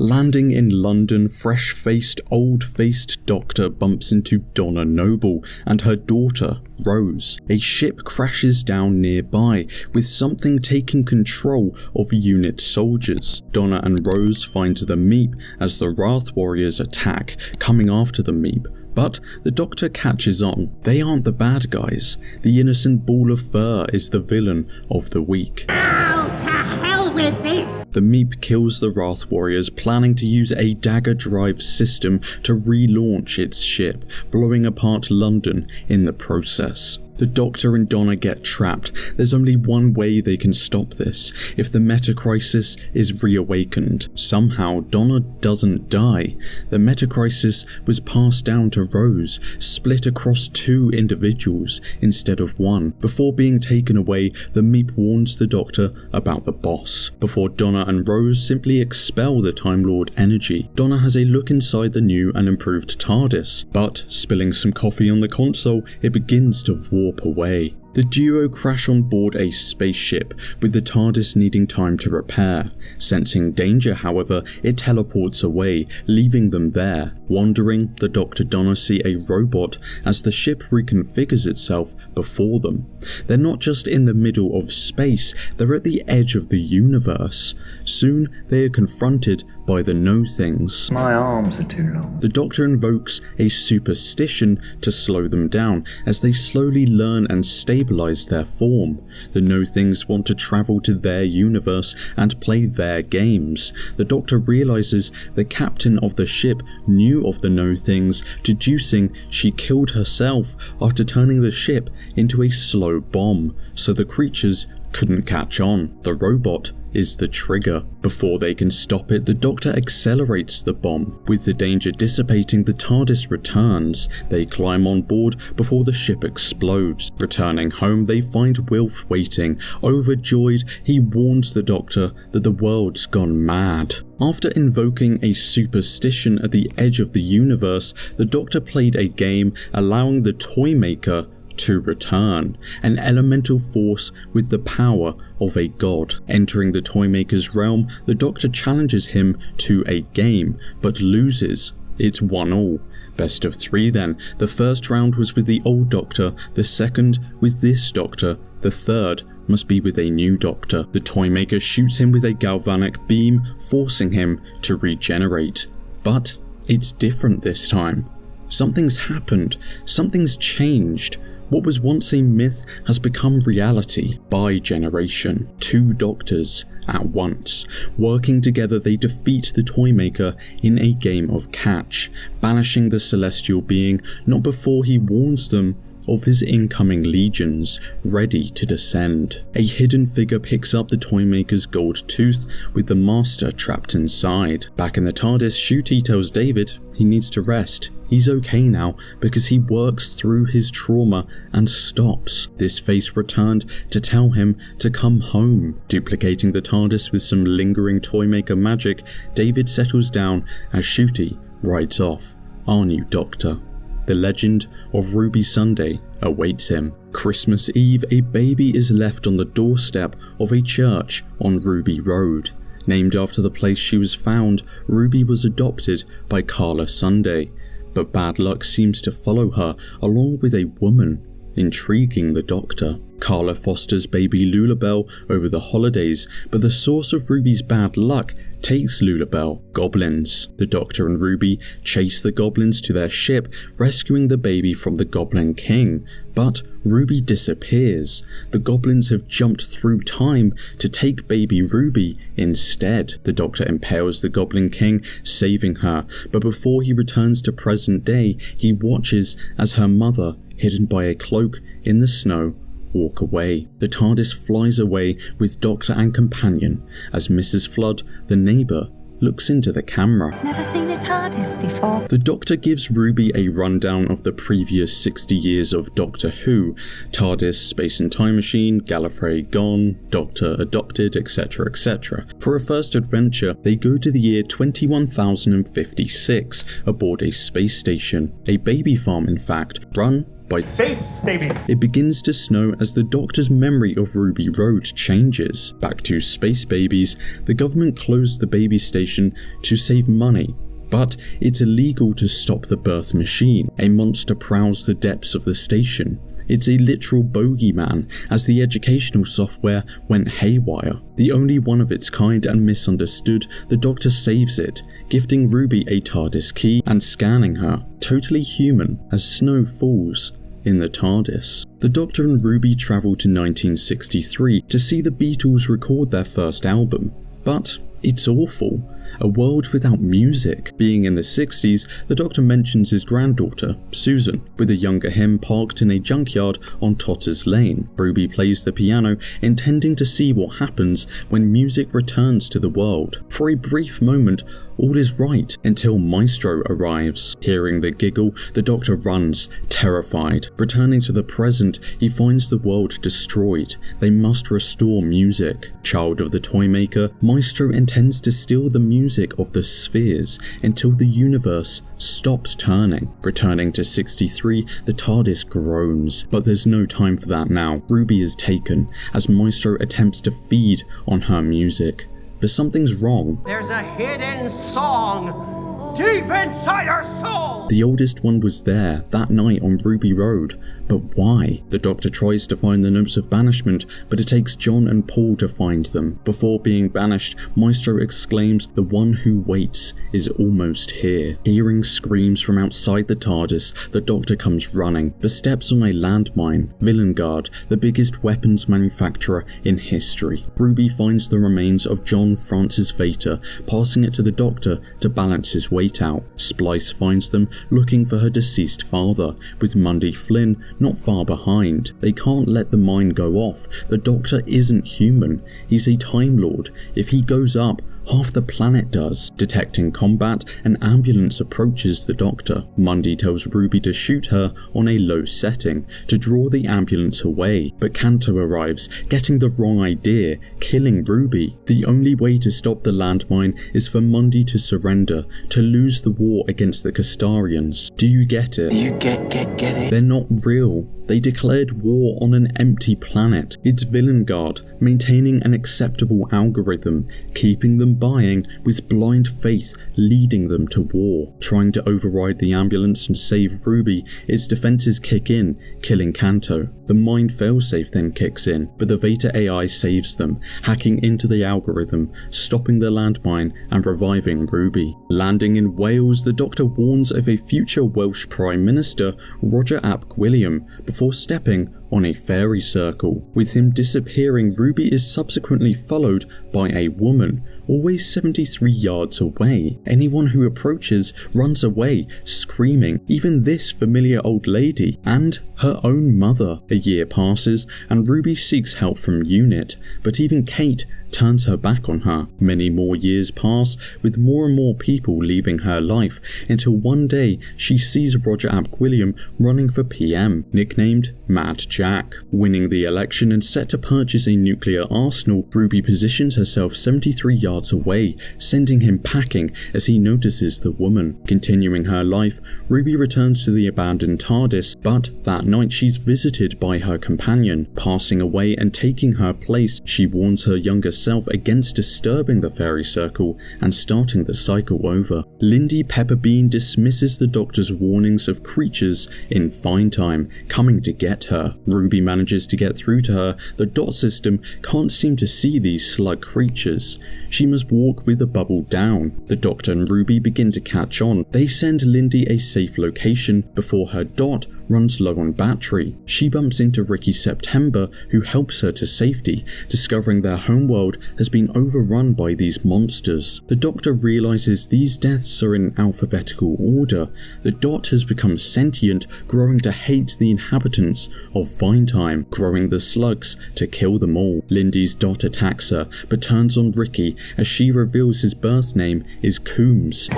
Landing in London, fresh-faced, old-faced Doctor bumps into Donna Noble and her daughter, Rose. A ship crashes down nearby, with something taking control of unit soldiers. Donna and Rose find the Meep as the Wrath Warriors attack, coming after the Meep. But the Doctor catches on. They aren't the bad guys. The innocent ball of fur is the villain of the week. Ow, to hell with this! The Meep kills the Wrath Warriors, planning to use a dagger drive system to relaunch its ship, blowing apart London in the process. The Doctor and Donna get trapped. There's only one way they can stop this, if the meta-crisis is reawakened. Somehow, Donna doesn't die. The meta-crisis was passed down to Rose, split across 2 individuals instead of 1. Before being taken away, the Meep warns the Doctor about the boss. Before Donna and Rose simply expel the Time Lord energy. Donna has a look inside the new and improved TARDIS, but spilling some coffee on the console, it begins to warp away. The duo crash on board a spaceship, with the TARDIS needing time to repair. Sensing danger, however, it teleports away, leaving them there. Wondering, the Doctor Donna see a robot as the ship reconfigures itself before them. They're not just in the middle of space, they're at the edge of the universe. Soon, they are confronted by the Know-Things. My arms are too long. The Doctor invokes a superstition to slow them down as they slowly learn and stabilize their form. The Know-Things want to travel to their universe and play their games. The Doctor realizes the captain of the ship knew of the Know-Things, deducing she killed herself after turning the ship into a slow bomb, so the creatures couldn't catch on. The robot is the trigger. Before they can stop it, the Doctor accelerates the bomb. With the danger dissipating, the TARDIS returns. They climb on board before the ship explodes. Returning home, they find Wilf waiting. Overjoyed, he warns the Doctor that the world's gone mad. After invoking a superstition at the edge of the universe, the Doctor played a game allowing the Toymaker to return, an elemental force with the power of a god. Entering the Toymaker's realm, the Doctor challenges him to a game, but loses. It's 1-1. Best of 3 then. The first round was with the old Doctor, the second with this Doctor, the third must be with a new Doctor. The Toymaker shoots him with a galvanic beam, forcing him to regenerate. But it's different this time. Something's happened. Something's changed. What was once a myth has become reality. By generation, 2 Doctors at once. Working together, they defeat the Toymaker in a game of catch, banishing the celestial being not before he warns them of his incoming legions, ready to descend. A hidden figure picks up the Toymaker's gold tooth, with the Master trapped inside. Back in the TARDIS, Ncuti tells David he needs to rest. He's okay now because he works through his trauma and stops. This face returned to tell him to come home. Duplicating the TARDIS with some lingering Toymaker magic, David settles down as Ncuti rides off, our new Doctor. The legend of Ruby Sunday awaits him. Christmas Eve, a baby is left on the doorstep of a church on Ruby Road. Named after the place she was found, Ruby was adopted by Carla Sunday, but bad luck seems to follow her along with a woman, intriguing the Doctor. Carla fosters baby Lulabelle over the holidays, but the source of Ruby's bad luck takes Lulabelle. Goblins. The Doctor and Ruby chase the goblins to their ship, rescuing the baby from the Goblin King. But Ruby disappears. The goblins have jumped through time to take baby Ruby instead. The Doctor impales the Goblin King, saving her, but before he returns to present day, he watches as her mother, hidden by a cloak in the snow, walk away. The TARDIS flies away with Doctor and companion as Mrs. Flood, the neighbour, looks into the camera. Never seen a TARDIS before. The Doctor gives Ruby a rundown of the previous 60 years of Doctor Who, TARDIS, Space and Time Machine, Gallifrey gone, Doctor adopted, etc, etc. For a first adventure, they go to the year 21,056 aboard a space station, a baby farm in fact, run by Space babies. It begins to snow as the Doctor's memory of Ruby Road changes. Back to space babies, the government closed the baby station to save money. But it's illegal to stop the birth machine. A monster prowls the depths of the station. It's a literal bogeyman, as the educational software went haywire. The only one of its kind and misunderstood, the Doctor saves it, gifting Ruby a TARDIS key and scanning her, totally human, as snow falls in the TARDIS. The Doctor and Ruby travel to 1963 to see the Beatles record their first album. But it's awful. A world without music. Being in the 60s, the Doctor mentions his granddaughter, Susan, with a younger him parked in a junkyard on Totter's Lane. Ruby plays the piano, intending to see what happens when music returns to the world. For a brief moment, all is right until Maestro arrives. Hearing the giggle, the Doctor runs, terrified. Returning to the present, he finds the world destroyed. They must restore music. Child of the Toymaker, Maestro intends to steal the music of the spheres until the universe stops turning. Returning to 63, the TARDIS groans, but there's no time for that now. Ruby is taken as Maestro attempts to feed on her music. But something's wrong. There's a hidden song deep inside our soul! The oldest one was there that night on Ruby Road, but why? The Doctor tries to find the notes of banishment, but it takes John and Paul to find them. Before being banished, Maestro exclaims, "The one who waits is almost here." Hearing screams from outside the TARDIS, the Doctor comes running, but steps on a landmine. Villengard, the biggest weapons manufacturer in history. Ruby finds the remains of John Francis Vater, passing it to the Doctor to balance his weight out. Splice finds them, looking for her deceased father, with Mundy Flynn not far behind. They can't let the mine go off. The Doctor isn't human. He's a Time Lord. If he goes up, half the planet does. Detecting combat, an ambulance approaches the Doctor. Mundy tells Ruby to shoot her on a low setting to draw the ambulance away, but Canto arrives, getting the wrong idea, killing Ruby. The only way to stop the landmine is for Mundy to surrender, to lose the war against the Castarians. Do you get it? Do you get it? They're not real. They declared war on an empty planet. It's Villengard maintaining an acceptable algorithm, keeping them buying with blind faith, leading them to war. Trying to override the ambulance and save Ruby, its defenses kick in, killing Canto. The mind failsafe then kicks in, but the Vater AI saves them, hacking into the algorithm, stopping the landmine and reviving Ruby. Landing in Wales, the Doctor warns of a future Welsh Prime Minister, Roger ap Gwilliam, before stepping on a fairy circle. With him disappearing, Ruby is subsequently followed by a woman, always 73 yards away. Anyone who approaches runs away, screaming, even this familiar old lady, and her own mother. A year passes, and Ruby seeks help from UNIT, but even Kate turns her back on her. Many more years pass, with more and more people leaving her life, until one day she sees Roger ap Gwilliam running for PM, nicknamed Mad Jack. Winning the election and set to purchase a nuclear arsenal, Ruby positions herself 73 yards away, sending him packing as he notices the woman. Continuing her life, Ruby returns to the abandoned TARDIS, but that night she's visited by her companion. Passing away and taking her place, she warns her younger self against disturbing the fairy circle and starting the cycle over. Lindy Pepperbean dismisses the Doctor's warnings of creatures in fine time coming to get her. Ruby manages to get through to her. The dot system can't seem to see these slug creatures. She must walk with the bubble down. The Doctor and Ruby begin to catch on. They send Lindy a safe location before her dot runs low on battery. She bumps into Ricky September, who helps her to safety, discovering their homeworld has been overrun by these monsters. The Doctor realizes these deaths are in alphabetical order. The dot has become sentient, growing to hate the inhabitants of Vinetime, growing the slugs to kill them all. Lindy's dot attacks her, but turns on Ricky as she reveals his birth name is Coombs.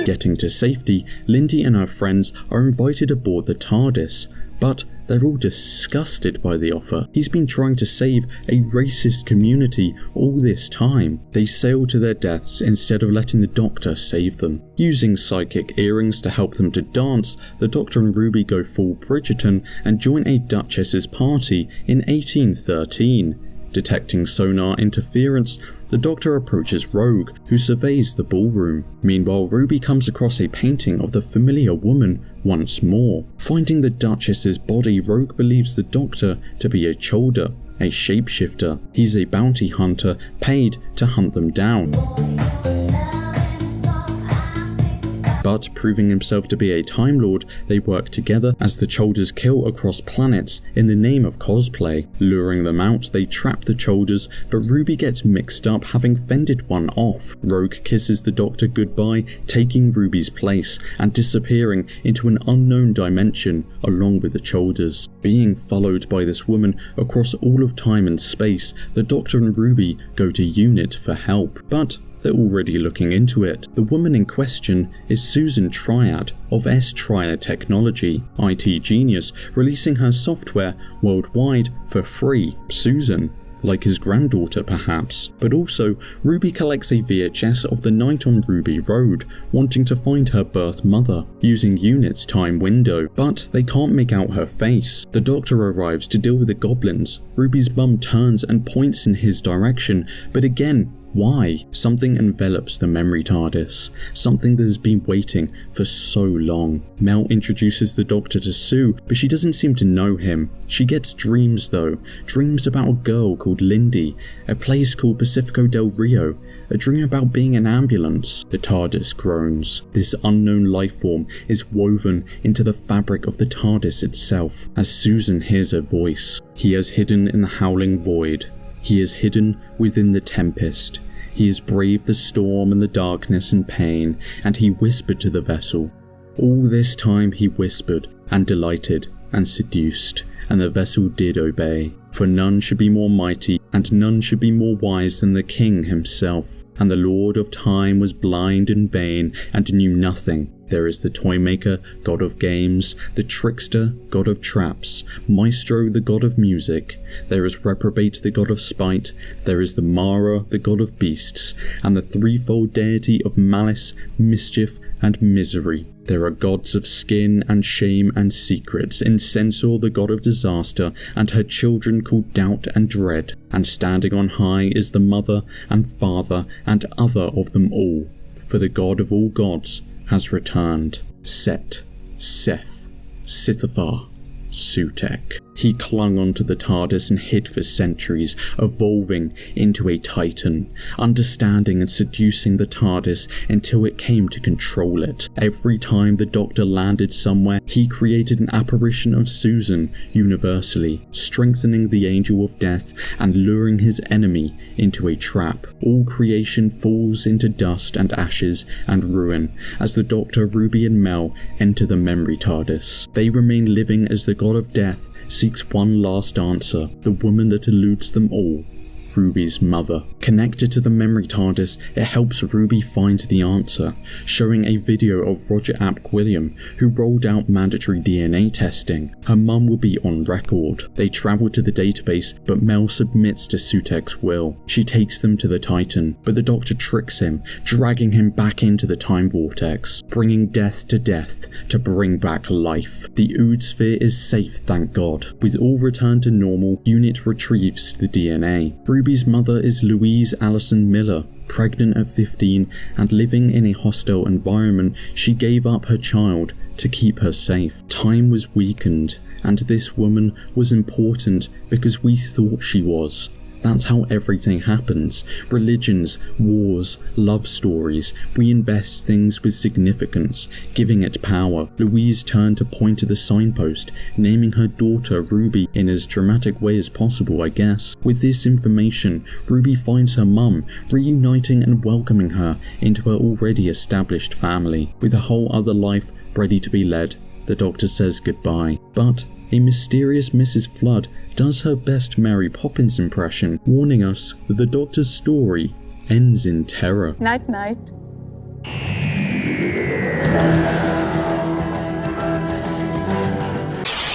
Getting to safety, Lindy and her friends are invited aboard the TARDIS, but They're all disgusted by the offer. He's been trying to save a racist community all this time. They sail to their deaths instead of letting the Doctor save them. Using psychic earrings to help them to dance, the Doctor and Ruby go full Bridgerton and join a Duchess's party in 1813. Detecting sonar interference, the Doctor approaches Rogue, who surveys the ballroom. Meanwhile, Ruby comes across a painting of the familiar woman once more. Finding the Duchess's body, Rogue believes the Doctor to be a Cholder, a shapeshifter. He's a bounty hunter paid to hunt them down. But, proving himself to be a Time Lord, they work together as the Cholders kill across planets in the name of cosplay. Luring them out, they trap the Cholders, but Ruby gets mixed up, having fended one off. Rogue kisses the Doctor goodbye, taking Ruby's place and disappearing into an unknown dimension along with the Cholders. Being followed by this woman across all of time and space, the Doctor and Ruby go to UNIT for help. But they're already looking into it. The woman in question is Susan Triad of S-Triad Technology, IT genius, releasing her software worldwide for free. Susan, like his granddaughter perhaps. But also, Ruby collects a VHS of the night on Ruby Road, wanting to find her birth mother, using UNIT's time window, but they can't make out her face. The Doctor arrives to deal with the goblins. Ruby's mum turns and points in his direction, but again, why? Something envelops the memory TARDIS, something that has been waiting for so long. Mel introduces the Doctor to Sue, but she doesn't seem to know him. She gets dreams though, dreams about a girl called Lindy, a place called Pacifico del Rio, a dream about being an ambulance. The TARDIS groans. This unknown life form is woven into the fabric of the TARDIS itself, as Susan hears her voice. He is hidden in the howling void. He is hidden within the tempest. He has braved the storm and the darkness and pain, and he whispered to the vessel. All this time he whispered, and delighted, and seduced, and the vessel did obey. For none should be more mighty, and none should be more wise than the king himself. And the Lord of Time was blind and vain, and knew nothing. There is the Toymaker, god of games, the Trickster, god of traps, Maestro, the god of music. There is Reprobate, the god of spite. There is the Mara, the god of beasts, and the threefold deity of malice, mischief, and misery. There are gods of skin and shame and secrets, Incensor, the god of disaster, and her children called doubt and dread. And standing on high is the mother and father and other of them all. For the god of all gods has returned. Set, Seth, Sithafar, Sutek. He clung onto the TARDIS and hid for centuries, evolving into a titan, understanding and seducing the TARDIS until it came to control it. Every time the Doctor landed somewhere, he created an apparition of Susan universally, strengthening the Angel of Death and luring his enemy into a trap. All creation falls into dust and ashes and ruin as the Doctor, Ruby and Mel enter the memory TARDIS. They remain living as the God of Death seeks one last answer, the woman that eludes them all, Ruby's mother. Connected to the memory TARDIS, it helps Ruby find the answer, showing a video of Roger Ap William, who rolled out mandatory DNA testing. Her mum will be on record. They travel to the database, but Mel submits to Sutek's will. She takes them to the Titan, but the Doctor tricks him, dragging him back into the time vortex, bringing death to bring back life. The Ood sphere is safe, thank God. With all returned to normal, UNIT retrieves the DNA. Ruby's mother is Louise Allison Miller. Pregnant at 15 and living in a hostile environment, she gave up her child to keep her safe. Time was weakened, and this woman was important because we thought she was. That's how everything happens. Religions, wars, love stories. We invest things with significance, giving it power. Louise turned to point to the signpost, naming her daughter Ruby in as dramatic way as possible, I guess. With this information, Ruby finds her mum, reuniting and welcoming her into her already established family. With a whole other life ready to be led, the Doctor says goodbye. But a mysterious Mrs. Flood does her best Mary Poppins impression, warning us that the Doctor's story ends in terror. Night, night.